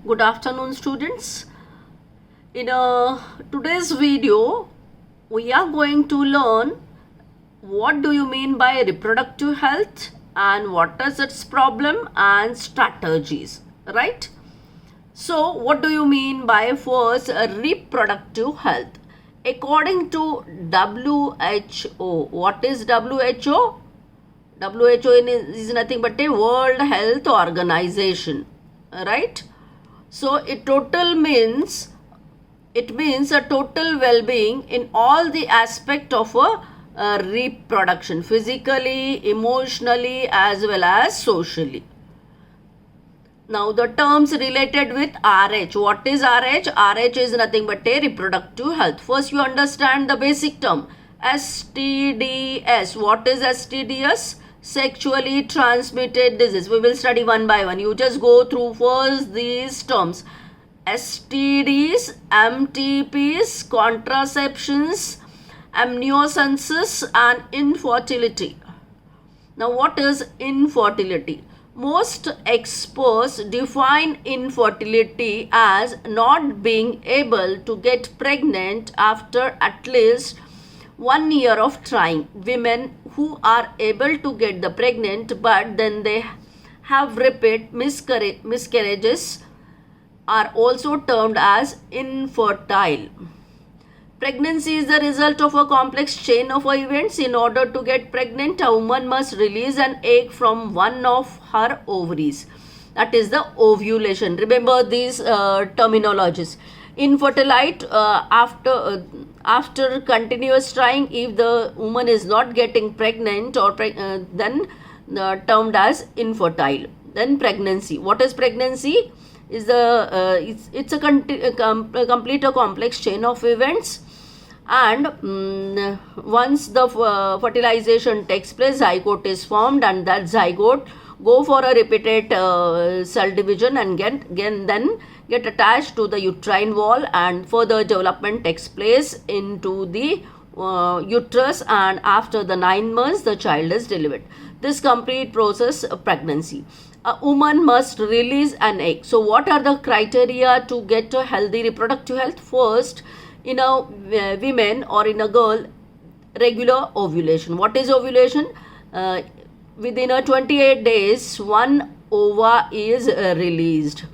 Good afternoon, students. In today's video, we are going to learn what do you mean by reproductive health and what is its problem and strategies, right? So, what do you mean by first reproductive health? According to WHO, what is WHO? WHO is nothing but a World Health Organization, right? So it means a total well-being in all the aspect of a reproduction, physically, emotionally, as well as socially. Now the terms related with RH. What is RH? RH is nothing but a reproductive health. First you understand the basic term. STDs. What is STDs? Sexually transmitted disease. We will study one by one. You just go through first these terms. STDs, MTPs, contraceptions, amniocensis and infertility. Now what is infertility? Most experts define infertility as not being able to get pregnant after at least 1 year of trying. Women who are able to get the pregnant but then they have repeat miscarriages are also termed as infertile. Pregnancy is the result of a complex chain of events. In order to get pregnant, a woman must release an egg from one of her ovaries. That is the ovulation. Remember these terminologies. Infertility after continuous trying, if the woman is not getting pregnant or then termed as infertile. Then pregnancy. What is pregnancy? Is it's a complete a complex chain of events, and once the fertilization takes place, zygote is formed, and that zygote go for a repeated cell division and then get attached to the uterine wall, and further development takes place into the uterus, and after the 9 months the child is delivered. This complete process of pregnancy. A woman must release an egg. So what are the criteria to get a healthy reproductive health? First, in a women or in a girl, regular ovulation. What is ovulation? Within a 28 days, one ova is released.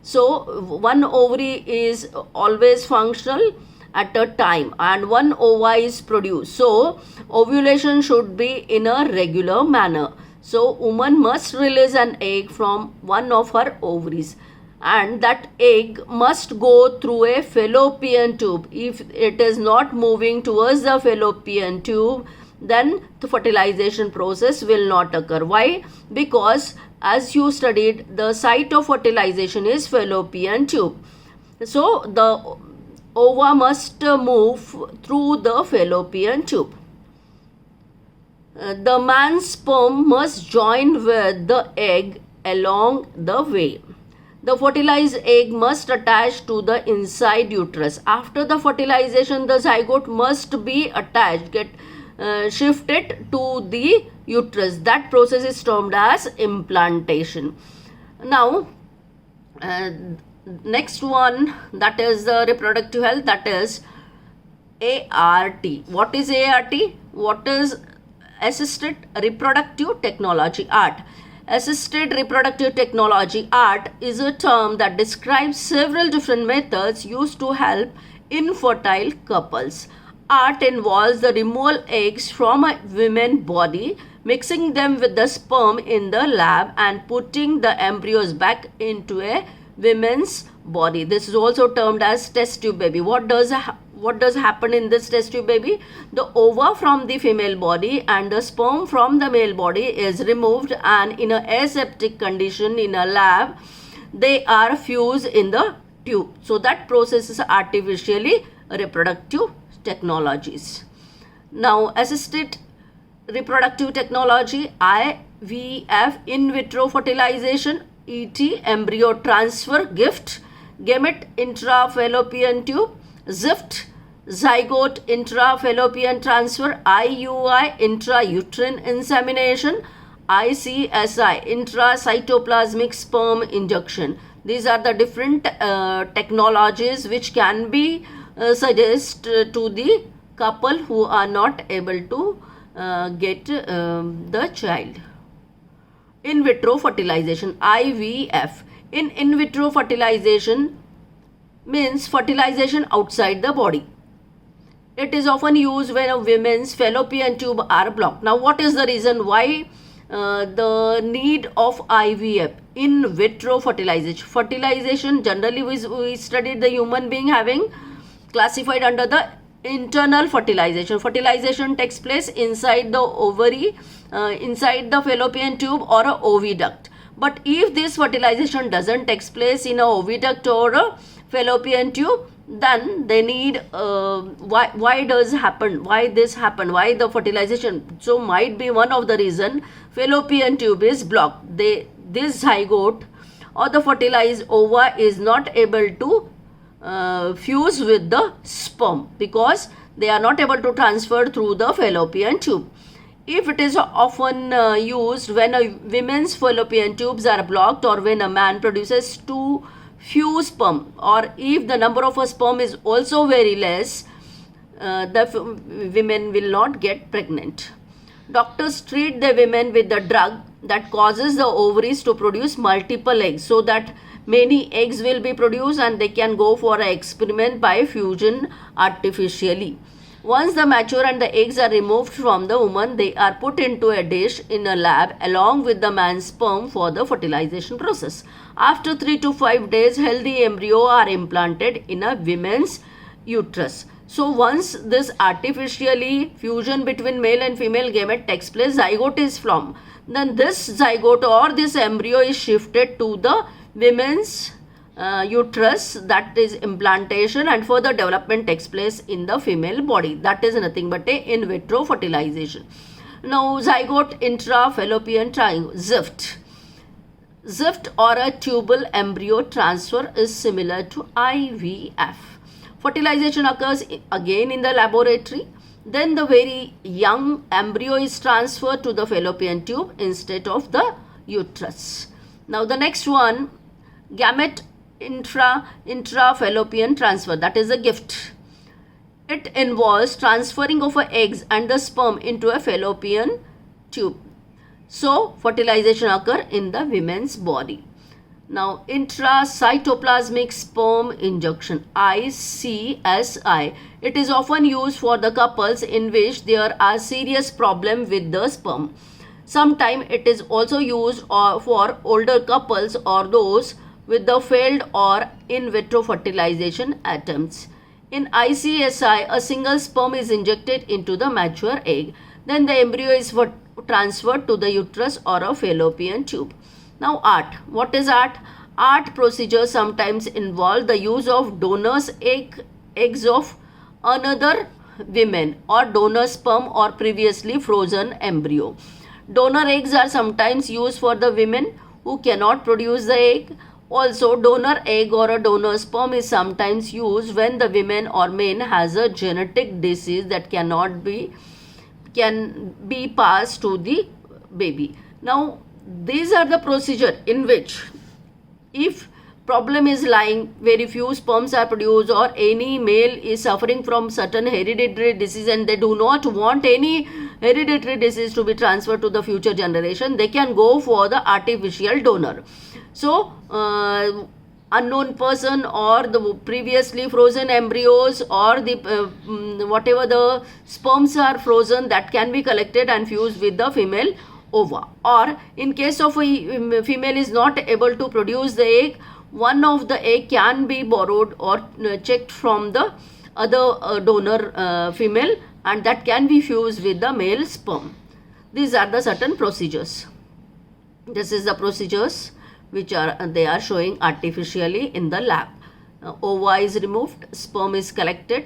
So one ovary is always functional at a time and one ova is produced. So ovulation should be in a regular manner. So woman must release an egg from one of her ovaries, and that egg must go through a fallopian tube. If it is not moving towards the fallopian tube, then the fertilization process will not occur. Why? Because as you studied, the site of fertilization is fallopian tube. So the ova must move through the fallopian tube. The man's sperm must join with the egg along the way. The fertilized egg must attach to the inside uterus. After the fertilization, the zygote must be attached, shifted to the uterus. That process is termed as implantation. Now, next one, that is the reproductive health, that is ART. What is ART? What is Assisted Reproductive Technology, ART? Assisted Reproductive Technology, ART, is a term that describes several different methods used to help infertile couples. ART involves the removal eggs from a woman's body, mixing them with the sperm in the lab and putting the embryos back into a woman's body. This is also termed as test tube baby. What does happen in this test tube baby? The ova from the female body and the sperm from the male body is removed, and in a aseptic condition in a lab they are fused in the tube. So that process is artificially reproductive technologies. Now assisted reproductive technology, IVF, in vitro fertilization, ET, embryo transfer, GIFT, gamete intrafallopian tube, ZIFT, zygote intrafallopian transfer, IUI, intrauterine insemination, ICSI, intracytoplasmic sperm injection. These are the different technologies which can be suggested to the couple who are not able to get the child. In vitro fertilization, IVF. In vitro fertilization means fertilization outside the body. It is often used when a woman's fallopian tube are blocked. Now, what is the reason why the need of IVF, in vitro fertilization? Fertilization, generally we studied the human being having classified under the internal fertilization. Fertilization takes place inside the ovary, inside the fallopian tube or a oviduct. But if this fertilization doesn't take place in a oviduct or a fallopian tube, then they need why does happen, why this happen, why the fertilization? So might be one of the reason fallopian tube is blocked. This zygote or the fertilized ova is not able to fuse with the sperm because they are not able to transfer through the fallopian tube. If it is often used when a women's fallopian tubes are blocked or when a man produces too few sperm, or if the number of a sperm is also very less, the women will not get pregnant. Doctors treat the women with the drug that causes the ovaries to produce multiple eggs so that many eggs will be produced and they can go for an experiment by fusion artificially. Once the mature and the eggs are removed from the woman, they are put into a dish in a lab along with the man's sperm for the fertilization process. After 3 to 5 days, healthy embryo are implanted in a woman's uterus. So once this artificially fusion between male and female gamete takes place, zygote is formed. Then this zygote or this embryo is shifted to the women's uterus, that is implantation, and further development takes place in the female body. That is nothing but a in vitro fertilization. Now, zygote intrafallopian triangle, ZIFT. ZIFT or a tubal embryo transfer is similar to IVF. Fertilization occurs again in the laboratory. Then the very young embryo is transferred to the fallopian tube instead of the uterus. Now the next one, gamete intrafallopian transfer, that is a GIFT. It involves transferring of eggs and the sperm into a fallopian tube. So fertilization occurs in the women's body. Now intracytoplasmic sperm injection, ICSI. It is often used for the couples in which there are serious problems with the sperm. Sometimes it is also used for older couples or those with the failed or in vitro fertilization attempts. In ICSI, a single sperm is injected into the mature egg. Then the embryo is transferred to the uterus or a fallopian tube. Now ART. What is ART? ART procedures sometimes involve the use of donor's eggs of another women or donor sperm or previously frozen embryo. Donor eggs are sometimes used for the women who cannot produce the egg. Also, donor egg or a donor sperm is sometimes used when the woman or man has a genetic disease that can be passed to the baby. Now, these are the procedure in which if problem is lying, very few sperms are produced, or any male is suffering from certain hereditary disease and they do not want any hereditary disease to be transferred to the future generation, they can go for the artificial donor. So, unknown person or the previously frozen embryos or the whatever the sperms are frozen, that can be collected and fused with the female ova. Or in case of a female is not able to produce the egg, one of the egg can be borrowed or checked from the other donor female, and that can be fused with the male sperm. These are the certain procedures. This is the procedures which they are showing artificially in the lab. Ova is removed, sperm is collected,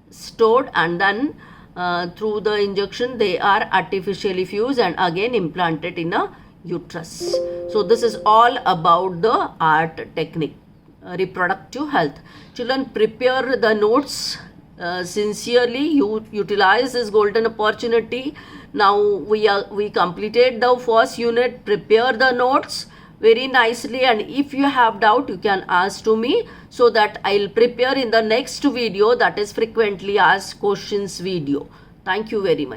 stored, and then through the injection they are artificially fused and again implanted in a uterus. So this is all about the ART technique, reproductive health. Children, prepare the notes sincerely. You utilize this golden opportunity. Now we completed the first unit. Prepare the notes. very nicely, and if you have doubt you can ask to me, so that I'll prepare in the next video, that is frequently asked questions video. Thank you very much.